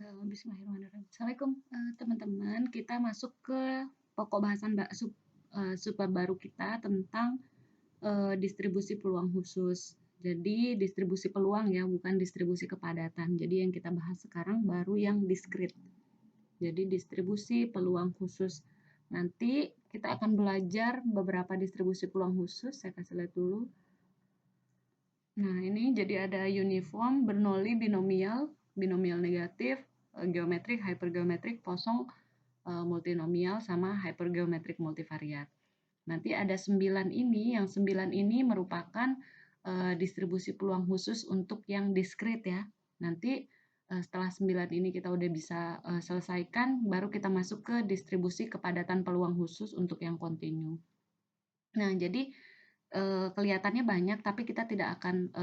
Bismillahirrahmanirrahim. Assalamualaikum teman-teman. Kita masuk ke pokok bahasan super baru kita tentang distribusi peluang khusus. Jadi distribusi peluang ya, bukan distribusi kepadatan. Jadi yang kita bahas sekarang baru yang diskrit. Jadi distribusi peluang khusus. Nanti kita akan belajar beberapa distribusi peluang khusus. Saya kasih lihat dulu. Nah, ini jadi ada uniform, Bernoulli, binomial, binomial negatif, geometrik, hypergeometrik, kosong, multinomial, sama hypergeometrik multivariat. Nanti ada 9 ini, yang 9 ini merupakan distribusi peluang khusus untuk yang diskrit ya. Nanti setelah 9 ini kita udah bisa selesaikan, baru kita masuk ke distribusi kepadatan peluang khusus untuk yang kontinu. Nah, jadi kelihatannya banyak, tapi kita tidak akan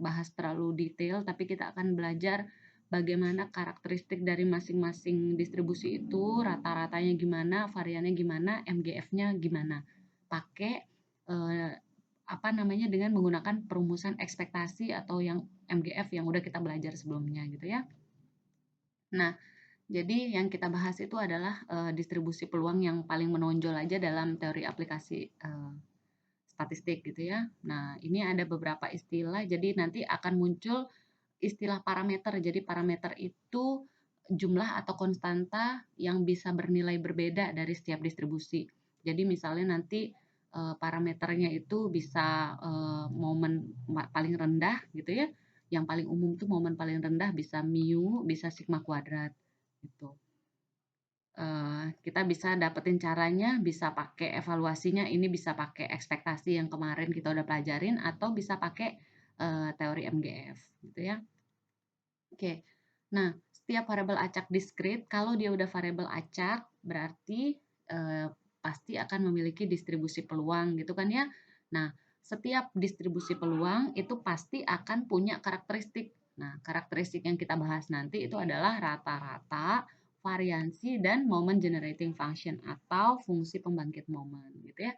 bahas terlalu detail, tapi kita akan belajar bagaimana karakteristik dari masing-masing distribusi itu, rata-ratanya gimana, variannya gimana, MGF-nya gimana. Pakai dengan menggunakan perumusan ekspektasi atau yang MGF yang udah kita belajar sebelumnya gitu ya. Nah, jadi yang kita bahas itu adalah distribusi peluang yang paling menonjol aja dalam teori aplikasi statistik gitu ya. Nah, ini ada beberapa istilah, jadi nanti akan muncul istilah parameter. Jadi parameter itu jumlah atau konstanta yang bisa bernilai berbeda dari setiap distribusi. Jadi misalnya nanti parameternya itu bisa momen paling rendah gitu ya. Yang paling umum tuh momen paling rendah bisa mu, bisa sigma kuadrat gitu. Kita bisa dapetin caranya, bisa pakai evaluasinya, ini bisa pakai ekspektasi yang kemarin kita udah pelajarin, atau bisa pakai teori MGF gitu ya. Oke, nah setiap variabel acak diskrit, kalau dia udah variabel acak, berarti pasti akan memiliki distribusi peluang gitu kan ya. Nah, setiap distribusi peluang itu pasti akan punya karakteristik. Nah, karakteristik yang kita bahas nanti itu adalah rata-rata, variansi, dan moment generating function atau fungsi pembangkit momen gitu ya.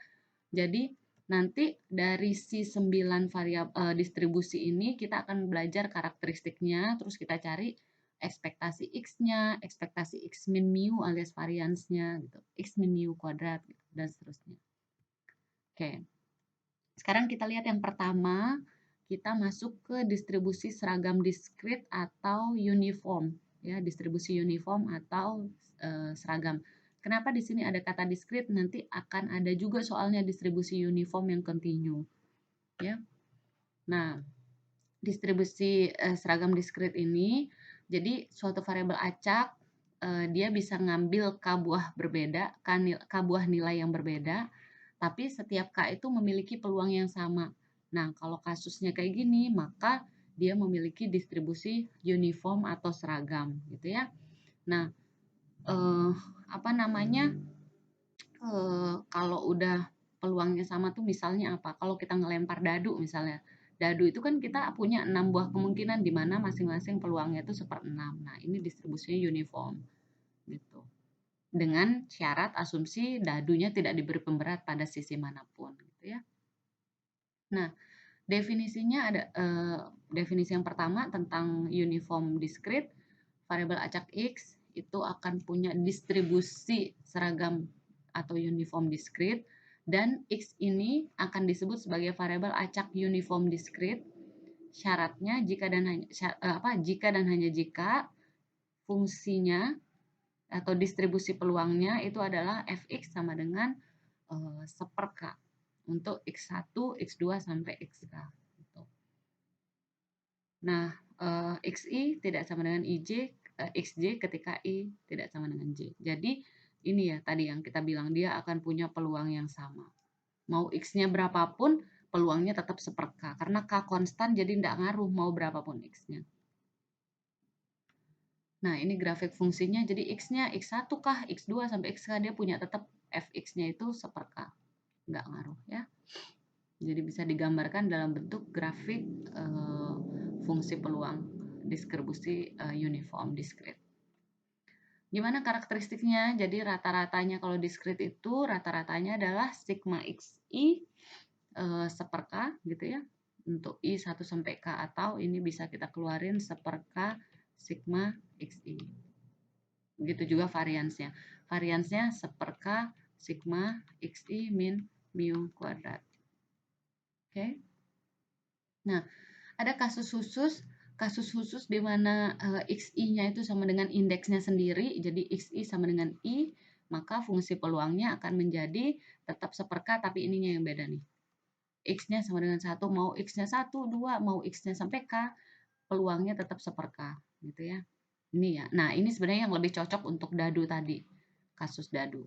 Jadi nanti dari si 9 variabel distribusi ini kita akan belajar karakteristiknya, terus kita cari ekspektasi X-nya, ekspektasi X min mu alias variansnya gitu, X min mu kuadrat gitu, dan seterusnya. Oke. Sekarang kita lihat yang pertama, kita masuk ke distribusi seragam diskrit atau uniform ya, distribusi uniform atau seragam. Kenapa di sini ada kata diskrit? Nanti akan ada juga soalnya distribusi uniform yang kontinu ya. Nah, distribusi seragam diskrit ini, jadi suatu variabel acak dia bisa ngambil k buah berbeda, k buah nilai yang berbeda, tapi setiap k itu memiliki peluang yang sama. Nah, kalau kasusnya kayak gini, maka dia memiliki distribusi uniform atau seragam gitu ya. Nah, kalau udah peluangnya sama tuh misalnya apa? Kalau kita ngelempar dadu misalnya. Dadu itu kan kita punya 6 buah kemungkinan di mana masing-masing peluangnya itu 1/6. Nah, ini distribusinya uniform gitu. Dengan syarat asumsi dadunya tidak diberi pemberat pada sisi manapun gitu ya. Nah, definisinya ada definisi yang pertama tentang uniform diskrit, variabel acak X itu akan punya distribusi seragam atau uniform diskrit, dan X ini akan disebut sebagai variabel acak uniform diskrit. Syaratnya jika dan hanya jika fungsinya atau distribusi peluangnya itu adalah fx sama dengan 1/k untuk x1, x2 sampai xk gitu. Nah, xi tidak sama dengan ij, xj ketika i tidak sama dengan j. Jadi ini ya tadi yang kita bilang, dia akan punya peluang yang sama. Mau x-nya berapapun, peluangnya tetap 1/k. Karena k konstan jadi tidak ngaruh mau berapapun x-nya. Nah, ini grafik fungsinya. Jadi x-nya x1 kah, x2 sampai xk, dia punya tetap fx-nya itu 1/k. Nggak ngaruh ya. Jadi bisa digambarkan dalam bentuk grafik fungsi peluang distribusi uniform diskrit. Gimana karakteristiknya? Jadi rata-ratanya kalau diskrit itu rata-ratanya adalah sigma xi 1/k gitu ya. Untuk i 1 sampai k, atau ini bisa kita keluarin 1/k sigma XI. Begitu juga variansnya. Variansnya 1/K sigma XI min mu kuadrat. Oke. Nah, ada kasus khusus di mana XI-nya itu sama dengan indeksnya sendiri, jadi XI sama dengan I, maka fungsi peluangnya akan menjadi tetap 1/K, tapi ininya yang beda nih. X-nya sama dengan 1, mau X-nya 1, 2, mau X-nya sampai K, peluangnya tetap 1/K, gitu ya. Ini ya. Nah, ini sebenarnya yang lebih cocok untuk dadu tadi, kasus dadu.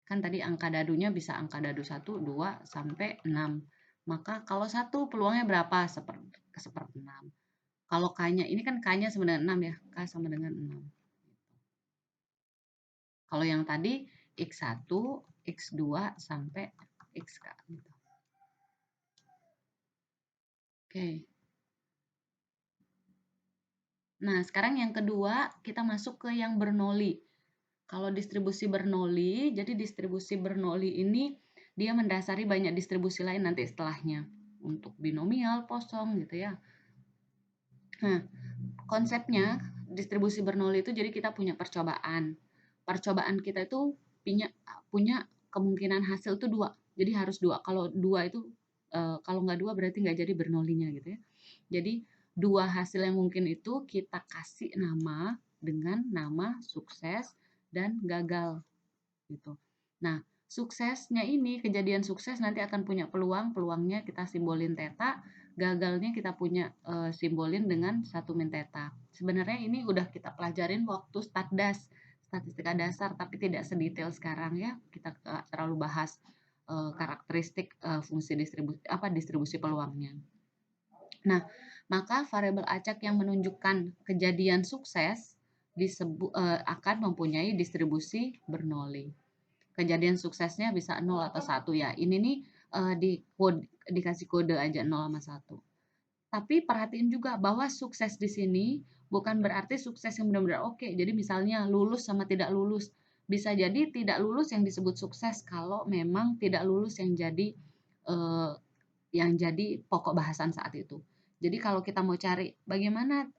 Kan tadi angka dadunya bisa angka dadu 1, 2, sampai 6. Maka kalau 1 peluangnya berapa? 1/6. Kalau K-nya, ini kan K-nya sama dengan 6 ya. K sama dengan 6. Kalau yang tadi X1, X2, sampai XK. Gitu. Oke. Nah, sekarang yang kedua, kita masuk ke yang Bernoulli. Kalau distribusi Bernoulli, jadi distribusi Bernoulli ini dia mendasari banyak distribusi lain nanti setelahnya. Untuk binomial, Poisson gitu ya. Nah, konsepnya distribusi Bernoulli itu jadi kita punya percobaan. Percobaan kita itu punya kemungkinan hasil itu 2. Jadi harus 2. Kalau 2 itu kalau nggak 2 berarti nggak jadi Bernoullinya gitu ya. Jadi 2 hasil yang mungkin itu kita kasih nama dengan nama sukses dan gagal gitu. Nah, suksesnya ini, kejadian sukses nanti akan punya peluangnya kita simbolin theta, gagalnya kita punya simbolin dengan 1 min theta. Sebenarnya ini udah kita pelajarin waktu statistika dasar, tapi tidak sedetail sekarang ya. Kita terlalu bahas karakteristik fungsi distribusi peluangnya. Nah, maka variabel acak yang menunjukkan kejadian sukses akan mempunyai distribusi Bernoulli. Kejadian suksesnya bisa 0 atau 1 ya. Ini nih dikasih kode aja 0 sama 1. Tapi perhatiin juga bahwa sukses di sini bukan berarti sukses yang benar-benar oke. Jadi misalnya lulus sama tidak lulus. Bisa jadi tidak lulus yang disebut sukses kalau memang tidak lulus yang jadi pokok bahasan saat itu. Jadi kalau kita mau cari bagaimana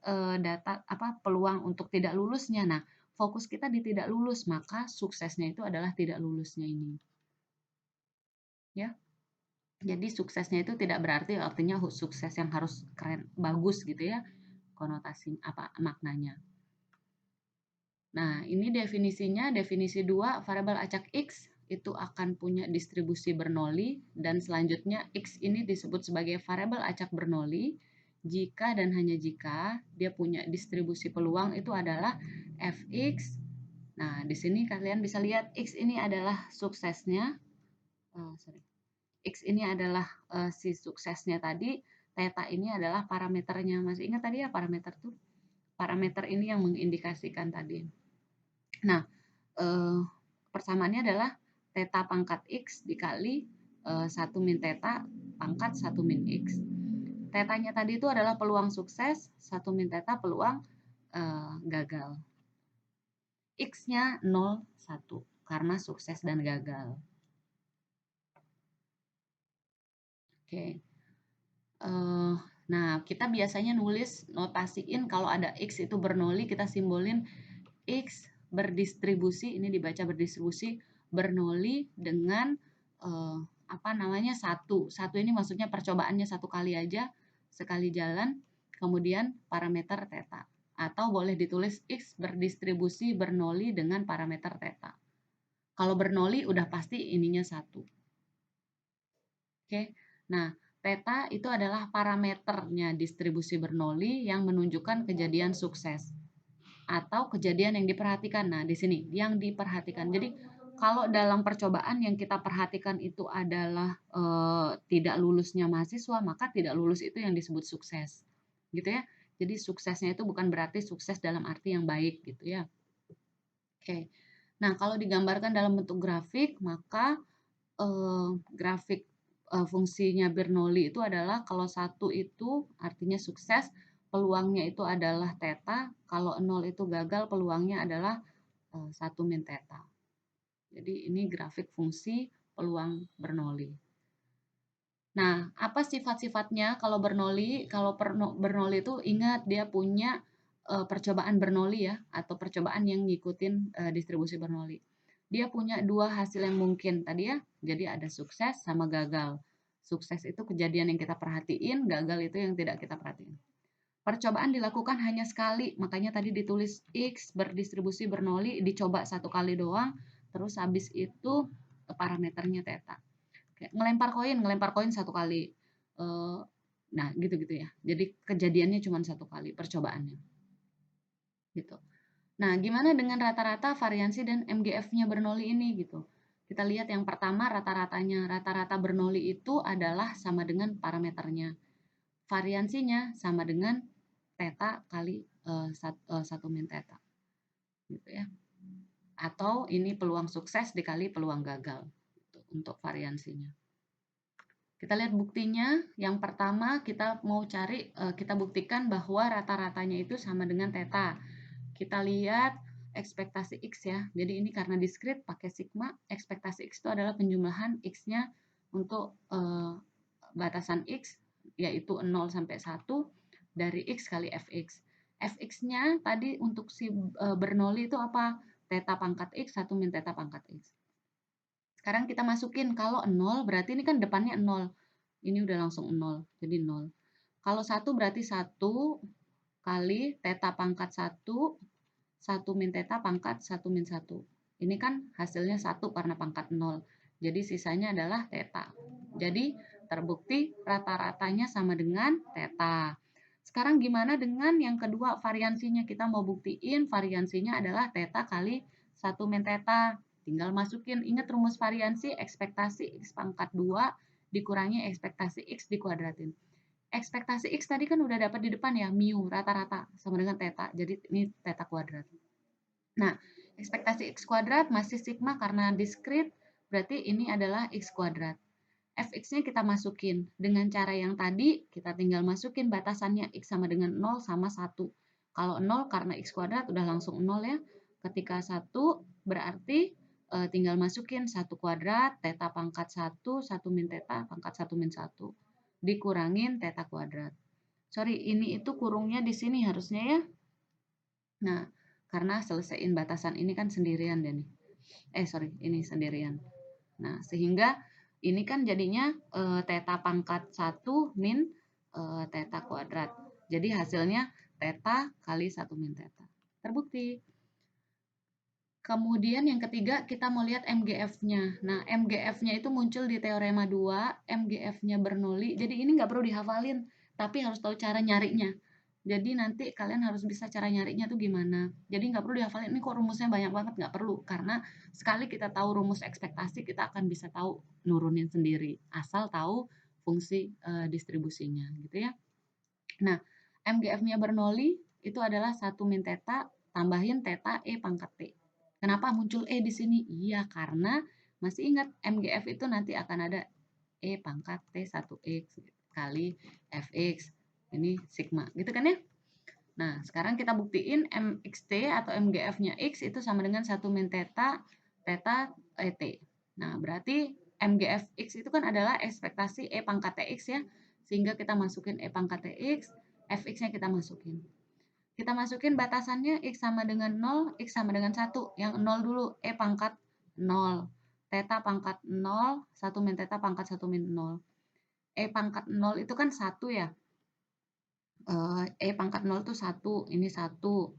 peluang untuk tidak lulusnya, nah fokus kita di tidak lulus, maka suksesnya itu adalah tidak lulusnya ini. Ya. Jadi suksesnya itu tidak berarti artinya sukses yang harus keren, bagus gitu ya, konotasi maknanya. Nah, ini definisinya, definisi 2, variabel acak X itu akan punya distribusi Bernoulli, dan selanjutnya X ini disebut sebagai variabel acak Bernoulli jika dan hanya jika dia punya distribusi peluang itu adalah Fx. Nah, di sini kalian bisa lihat X ini adalah suksesnya, X ini adalah si suksesnya tadi, theta ini adalah parameternya. Masih ingat tadi ya parameter tuh? Parameter ini yang mengindikasikan tadi. Nah, persamaannya adalah theta pangkat X dikali 1 min theta pangkat 1 min X. Tetanya tadi itu adalah peluang sukses, 1 min theta peluang gagal. X-nya 0, 1 karena sukses dan gagal. Oke. Nah, kita biasanya nulis notasiin kalau ada X itu Bernoulli, kita simbolin X berdistribusi, ini dibaca berdistribusi Bernoulli dengan satu. Satu ini maksudnya percobaannya 1 kali aja, sekali jalan, kemudian parameter theta. Atau boleh ditulis X berdistribusi Bernoulli dengan parameter theta. Kalau Bernoulli udah pasti ininya 1. Oke. Nah, theta itu adalah parameternya distribusi Bernoulli yang menunjukkan kejadian sukses atau kejadian yang diperhatikan. Nah, di sini yang diperhatikan. Jadi, kalau dalam percobaan yang kita perhatikan itu adalah tidak lulusnya mahasiswa, maka tidak lulus itu yang disebut sukses. Gitu ya. Jadi, suksesnya itu bukan berarti sukses dalam arti yang baik gitu ya. Oke. Nah, kalau digambarkan dalam bentuk grafik, maka grafik fungsinya Bernoulli itu adalah kalau 1 itu artinya sukses, peluangnya itu adalah theta, kalau 0 itu gagal, peluangnya adalah 1 min theta. Jadi ini grafik fungsi peluang Bernoulli. Nah, apa sifat-sifatnya kalau Bernoulli? Kalau Bernoulli itu ingat dia punya percobaan Bernoulli ya, atau percobaan yang ngikutin distribusi Bernoulli. Dia punya dua hasil yang mungkin tadi ya, jadi ada sukses sama gagal. Sukses itu kejadian yang kita perhatiin, gagal itu yang tidak kita perhatiin. Percobaan dilakukan hanya sekali, makanya tadi ditulis X berdistribusi Bernoulli, dicoba satu kali doang, terus habis itu parameternya theta. Kayak ngelempar koin satu kali. Nah, gitu-gitu ya. Jadi kejadiannya cuma satu kali percobaannya. Gitu. Nah, gimana dengan rata-rata variansi dan MGF-nya Bernoulli ini gitu. Kita lihat yang pertama rata-ratanya. Rata-rata Bernoulli itu adalah sama dengan parameternya. Variansinya sama dengan theta kali 1 min theta. Gitu ya. Atau ini peluang sukses dikali peluang gagal gitu, untuk variansinya. Kita lihat buktinya. Yang pertama kita mau cari, kita buktikan bahwa rata-ratanya itu sama dengan theta. Kita lihat ekspektasi X ya. Jadi ini karena diskrit pakai sigma, ekspektasi X itu adalah penjumlahan X-nya untuk batasan X, yaitu 0 sampai 1 dari X kali Fx. Fx-nya tadi untuk si Bernoulli itu apa? Theta pangkat X 1 min theta pangkat X. Sekarang kita masukin, kalau 0 berarti ini kan depannya 0. Ini udah langsung 0, jadi 0. Kalau 1 berarti 1 kali theta pangkat 1, 1 min theta pangkat 1 min 1. Ini kan hasilnya 1 karena pangkat 0. Jadi sisanya adalah theta. Jadi terbukti rata-ratanya sama dengan theta. Sekarang gimana dengan yang kedua variansinya? Kita mau buktiin variansinya adalah theta kali 1 min theta. Tinggal masukin, ingat rumus variansi, ekspektasi X pangkat 2 dikurangi ekspektasi X dikuadratin. Ekspektasi X tadi kan udah dapat di depan ya, mu rata-rata sama dengan theta. Jadi ini theta kuadrat. Nah, ekspektasi X kuadrat masih sigma karena diskrit, berarti ini adalah X kuadrat. Fx-nya kita masukin. Dengan cara yang tadi, kita tinggal masukin batasannya X sama dengan 0 sama 1. Kalau 0 karena X kuadrat udah langsung 0 ya. Ketika 1 berarti tinggal masukin 1 kuadrat, theta pangkat 1, 1 min theta pangkat 1 min 1. Dikurangin theta kuadrat. Sorry, ini itu kurungnya di sini harusnya ya. Nah, karena selesaiin batasan ini kan sendirian deh nih. Ini sendirian. Nah, sehingga ini kan jadinya theta pangkat 1 min theta kuadrat. Jadi hasilnya theta kali 1 min theta. Terbukti. Kemudian yang ketiga kita mau lihat MGF-nya. Nah, MGF-nya itu muncul di teorema 2, MGF-nya Bernoulli. Jadi ini nggak perlu dihafalin, tapi harus tahu cara nyarinya. Jadi nanti kalian harus bisa cara nyarinya tuh gimana. Jadi nggak perlu dihafalin, ini kok rumusnya banyak banget, nggak perlu. Karena sekali kita tahu rumus ekspektasi, kita akan bisa tahu nurunin sendiri. Asal tahu fungsi distribusinya gitu ya. Nah, MGF-nya Bernoulli itu adalah 1 min theta tambahin theta E pangkat T. Kenapa muncul E di sini? Iya, karena masih ingat MGF itu nanti akan ada E pangkat T1X kali Fx. Ini sigma, gitu kan ya? Nah, sekarang kita buktiin MXT atau MGF-nya X itu sama dengan 1 min theta, theta T. Nah, berarti MGF X itu kan adalah ekspektasi E pangkat TX ya. Sehingga kita masukin E pangkat TX, Fx-nya kita masukin. Kita masukin batasannya X sama dengan 0, X sama dengan 1. Yang 0 dulu, E pangkat 0. Theta pangkat 0, 1 min theta pangkat 1 min 0. E pangkat 0 itu kan 1 ya. E pangkat 0 itu 1, ini 1.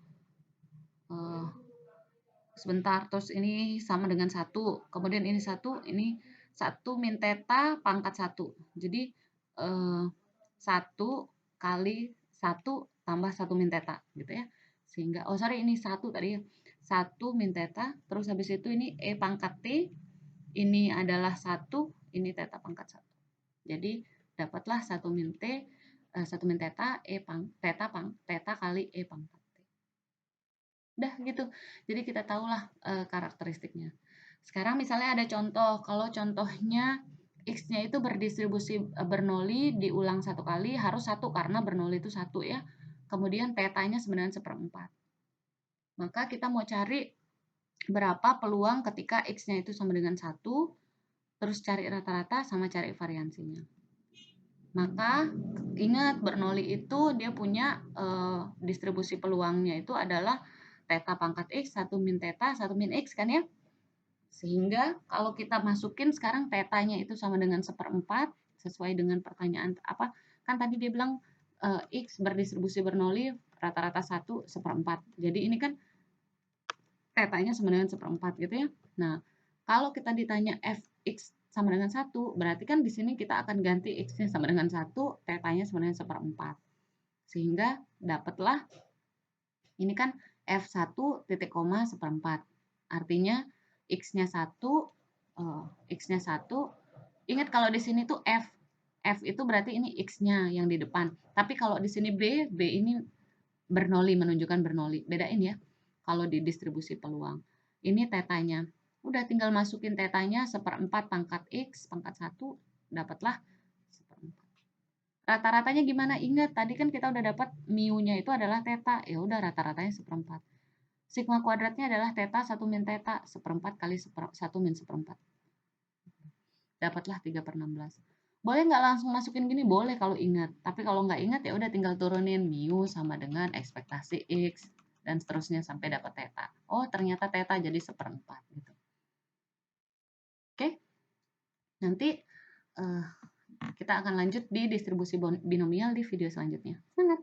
Sebentar, terus ini sama dengan 1. Kemudian ini 1, ini 1 min theta pangkat 1. Jadi 1 kali 1 tambah 1 min theta gitu ya. Sehingga ini 1 tadi ya. 1 min theta, terus habis itu ini E pangkat T, ini adalah 1, ini theta pangkat 1. Jadi dapatlah 1 min T, 1 min theta, theta kali E pangkat T. Udah gitu. Jadi kita tahulah karakteristiknya. Sekarang misalnya ada contoh, kalau contohnya X-nya itu berdistribusi Bernoulli diulang 1 kali harus 1 karena Bernoulli itu 1 ya. Kemudian theta-nya 9/4. Maka kita mau cari berapa peluang ketika X-nya itu sama dengan 1, terus cari rata-rata sama cari variansinya. Maka ingat Bernoulli itu dia punya distribusi peluangnya itu adalah theta pangkat X, 1 min theta, 1 min X kan ya. Sehingga kalau kita masukin sekarang tetanya itu sama dengan 1/4 sesuai dengan pertanyaan apa kan tadi dia bilang X berdistribusi Bernoulli rata-rata 1/4. Jadi ini kan tetanya sama dengan 1/4 gitu ya. Nah, kalau kita ditanya fx sama dengan 1, berarti kan di sini kita akan ganti x-nya sama dengan 1, tetanya sama dengan 1/4. Sehingga dapatlah ini kan f1 titik koma 1/4. Artinya x-nya 1, x-nya 1. Ingat kalau di sini tuh f itu berarti ini x-nya yang di depan. Tapi kalau di sini b ini Bernoulli, menunjukkan Bernoulli. Bedain ya kalau di distribusi peluang. Ini tetanya. Udah tinggal masukin tetanya 1/4 pangkat X pangkat 1, dapatlah 1/4. Rata-ratanya gimana? Ingat, tadi kan kita udah dapat mu-nya itu adalah teta. Ya udah rata-ratanya 1/4. Sigma kuadratnya adalah teta 1 min teta, 1/4 kali 1 min 1/4. Dapatlah 3/16. Boleh nggak langsung masukin gini? Boleh kalau ingat. Tapi kalau nggak ingat ya udah tinggal turunin mu sama dengan ekspektasi X dan seterusnya sampai dapat theta. Oh, ternyata theta jadi 1/4 gitu. Oke. Nanti kita akan lanjut di distribusi binomial di video selanjutnya. Semangat!